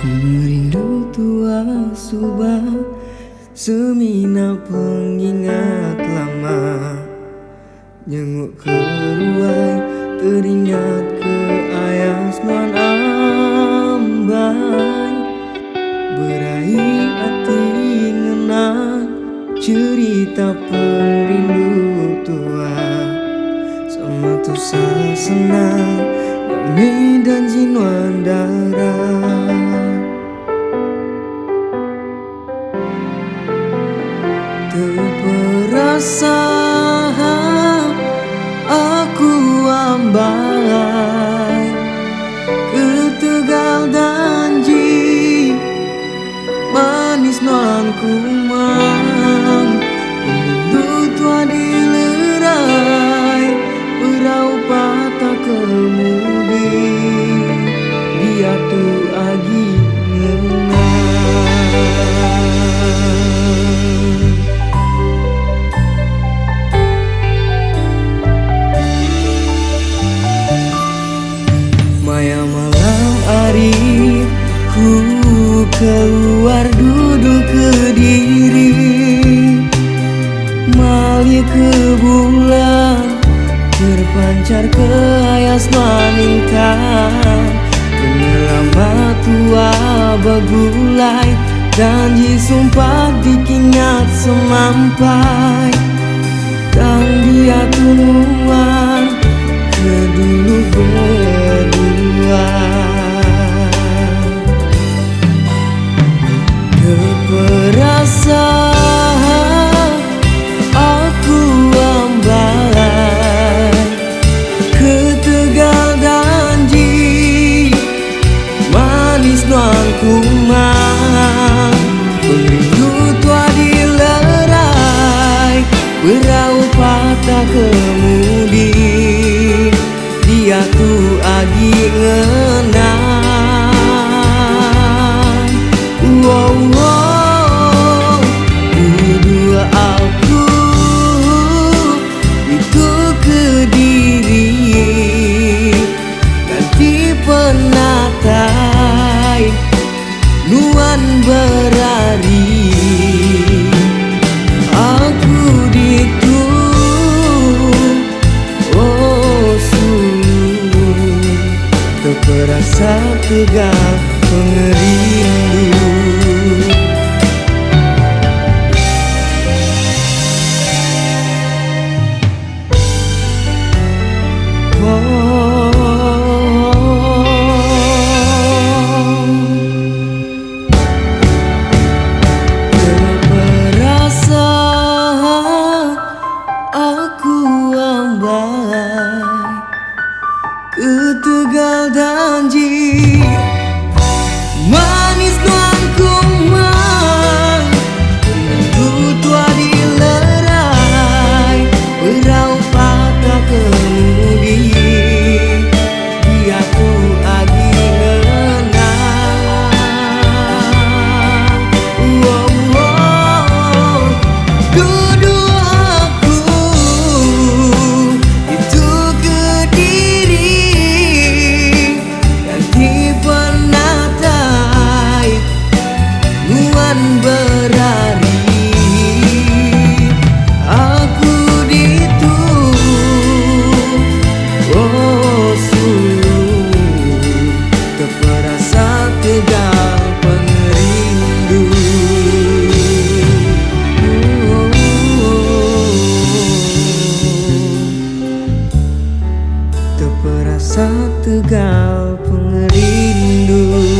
Merindu tua subah semina pengingat lama. Nyenguk keruai teringat ke ayas non ambai. Berai hati ngenang cerita perindu tua. Sama tu senang damai dan jinuan darah. Terperasa aku ambai, ketegal janji manis nuan kumang. Perindu tua dilerai, berau patah kemudi, dia tu agi ngenang. Maya malam hari ku keluar duduk Kediri, mali ke bulan terpancar ke ayas maningkan. Lama tua begulai janji sumpah dikingat semampai. Dan dia tungguan kedulu berdua. Keperasa aku ambai, ketegal janji manis nuang kumang. Perindu tua dilerai, berau patah kemudi, dia tu agi ngenang. Wow, wow, dua aku itu Kediri, nanti penatai nuan berari. Aku ditu oh sungguh terperasa tegal pengerindu. Terperasa aku ambai, ketegal janji manis nuan kumang. Perindu tua dilerai, berau patah kemudi, dia tu agi ngenang. Wow, wow, duduk aku itu Kediri, nanti penatai nuan berari. Aku ditu oh sungguh terperasa tegal pengerindu. Terperasa tegal pengerindu.